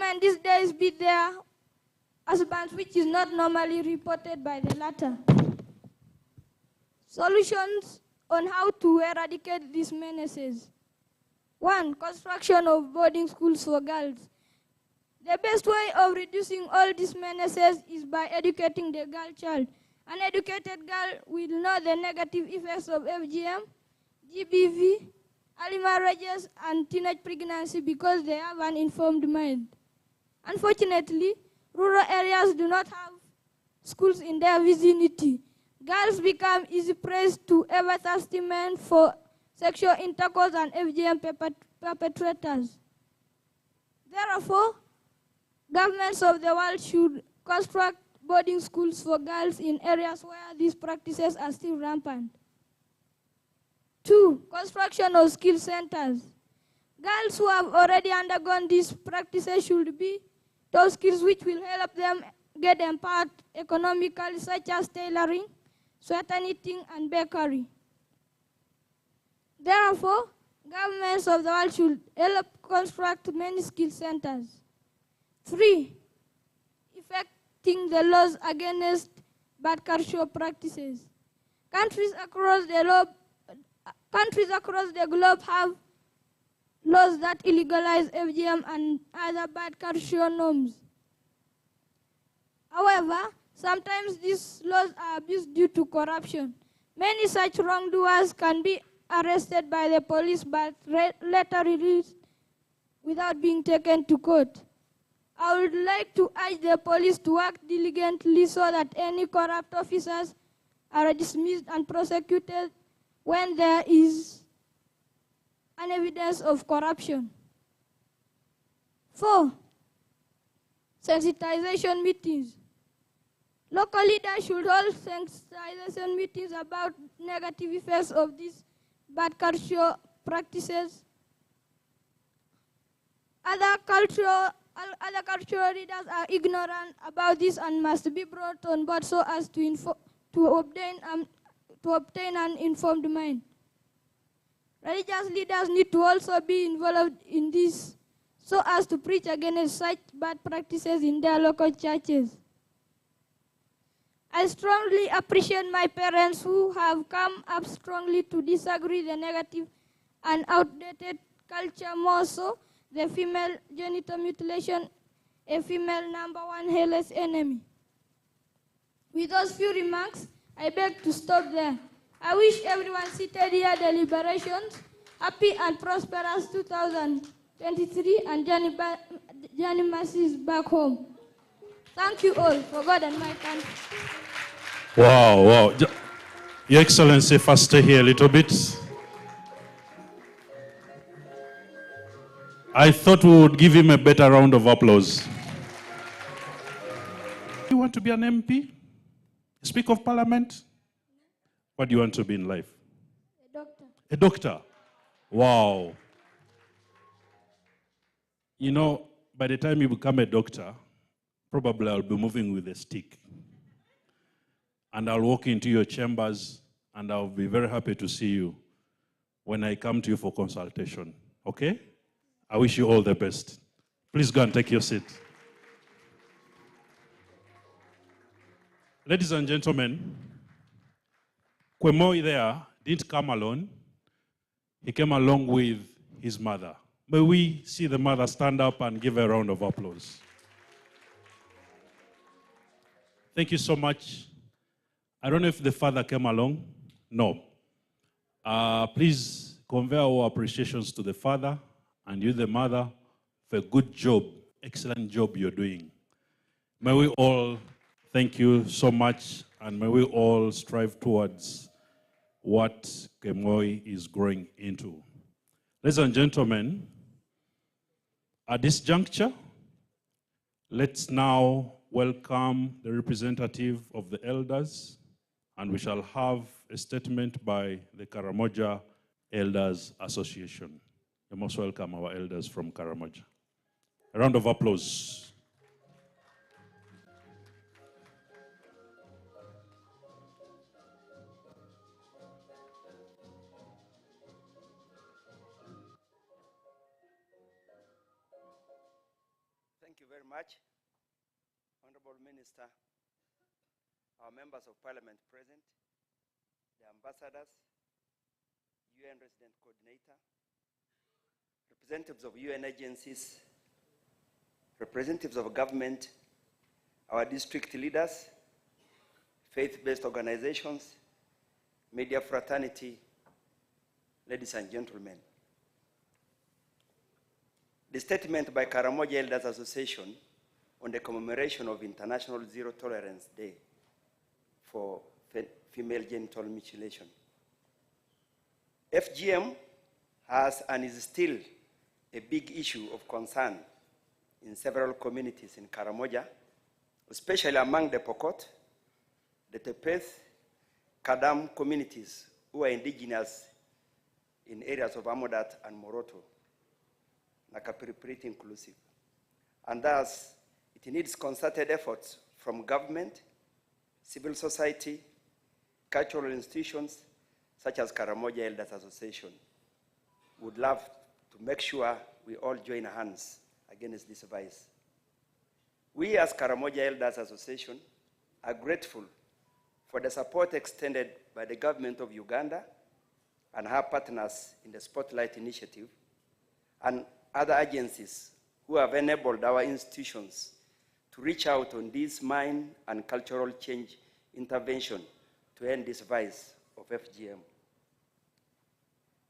women these days beat their husbands, which is not normally reported by the latter. Solutions on how to eradicate these menaces. 1. Construction of boarding schools for girls. The best way of reducing all these menaces is by educating the girl child. An educated girl will know the negative effects of FGM, GBV, early marriages, and teenage pregnancy because they have an informed mind. Unfortunately, rural areas do not have schools in their vicinity. Girls become easy prey to ever-thirsty men for sexual intercourse and FGM perpetrators. Therefore, governments of the world should construct boarding schools for girls in areas where these practices are still rampant. 2. Construction of skill centers. Girls who have already undergone these practices should be those skills which will help them get empowered economically, such as tailoring, sweater knitting, and bakery. Therefore, governments of the world should help construct many skill centers. 3. Effecting the laws against bad cultural practices. Countries across the globe have laws that illegalize FGM and other bad cultural norms. However, sometimes these laws are abused due to corruption. Many such wrongdoers can be arrested by the police but later released without being taken to court. I would like to urge the police to work diligently so that any corrupt officers are dismissed and prosecuted when there is an evidence of corruption. 4. Sensitization meetings. Local leaders should hold sensitization meetings about negative effects of these bad cultural practices. Other cultural leaders are ignorant about this and must be brought on board so as to obtain an informed mind. Religious leaders need to also be involved in this so as to preach against such bad practices in their local churches. I strongly appreciate my parents who have come up strongly to disagree the negative and outdated culture, more so the female genital mutilation, a female #1 hairless enemy. With those few remarks, I beg to stop there. I wish everyone seated here deliberations happy and prosperous 2023 and journey masses back home. Thank you all for God and my country. Wow. Your Excellency, first stay here a little bit. I thought we would give him a better round of applause. You want to be an MP? Speaker of Parliament? What do you want to be in life? A doctor. A doctor? Wow. You know, by the time you become a doctor, probably I'll be moving with a stick. And I'll walk into your chambers and I'll be very happy to see you when I come to you for consultation. Okay? I wish you all the best. Please go and take your seat. Ladies and gentlemen, Kwemoi there didn't come alone. He came along with his mother. May we see the mother stand up and give a round of applause. Thank you so much. I don't know if the father came along. No. Please convey our appreciations to the father and you, the mother, for a good job, excellent job you're doing. May we all thank you so much, and may we all strive towards what Kemoi is growing into. Ladies and gentlemen, at this juncture, let's now welcome the representative of the elders, and we shall have a statement by the Karamoja Elders Association. You're most welcome, our elders from Karamoja. A round of applause. Thank you very much, Honorable Minister, our members of Parliament present, the ambassadors, UN Resident Coordinator, representatives of UN agencies, representatives of government, our district leaders, faith-based organizations, media fraternity, ladies and gentlemen. The statement by Karamoja Elders Association on the commemoration of International Zero Tolerance Day for female genital mutilation. FGM has and is still a big issue of concern in several communities in Karamoja, especially among the Pokot, the Tepeth, Kadam communities who are indigenous in areas of Amodat and Moroto, Nakapiriprit inclusive. And thus, it needs concerted efforts from government, civil society, cultural institutions, such as Karamoja Elders Association. Would love to make sure we all join hands against this vice. We as Karamoja Elders Association are grateful for the support extended by the government of Uganda and her partners in the Spotlight Initiative and other agencies who have enabled our institutions to reach out on this mind and cultural change intervention to end this vice of FGM.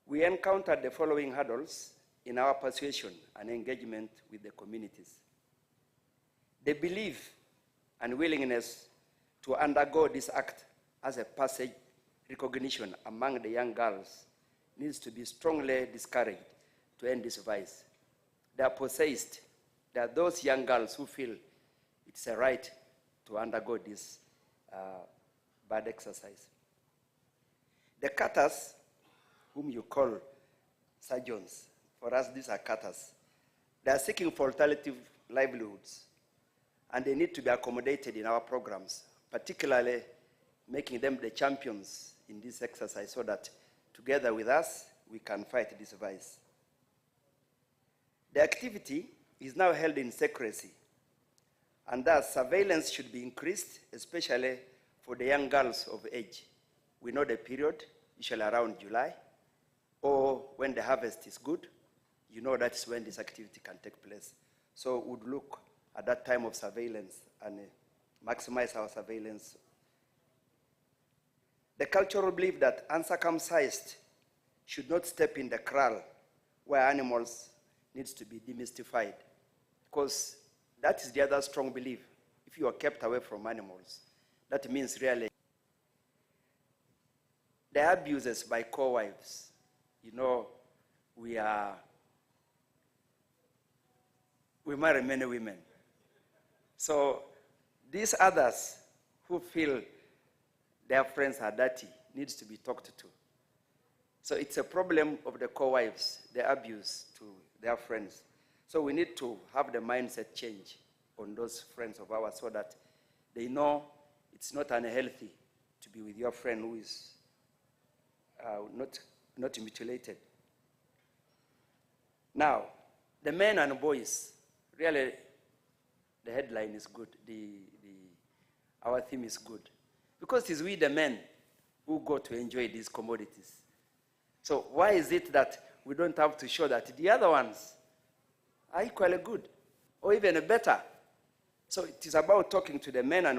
We encountered the following hurdles in our persuasion and engagement with the communities. The belief and willingness to undergo this act as a passage recognition among the young girls needs to be strongly discouraged to end this vice. They are possessed. There are those young girls who feel it's a right to undergo this bad exercise. The cutters, whom you call surgeons, for us these are cutters, they are seeking for alternative livelihoods, and they need to be accommodated in our programs, particularly making them the champions in this exercise so that together with us, we can fight this vice. The activity is now held in secrecy, and thus surveillance should be increased, especially for the young girls of age. We know the period, usually around July, or when the harvest is good, you know that's when this activity can take place. So we would look at that time of surveillance and maximize our surveillance. The cultural belief that uncircumcised should not step in the kraal where animals needs to be demystified, because that is the other strong belief. If you are kept away from animals, that means really the abuses by co-wives. You know, we marry many women. So these others who feel their friends are dirty needs to be talked to. So it's a problem of the co-wives, the abuse to their friends. So we need to have the mindset change on those friends of ours so that they know it's not unhealthy to be with your friend who is not mutilated. Now, the men and boys, really the headline is good, our theme is good. Because it is we the men who go to enjoy these commodities. So why is it that we don't have to show that the other ones are equally good or even better? So it is about talking to the men and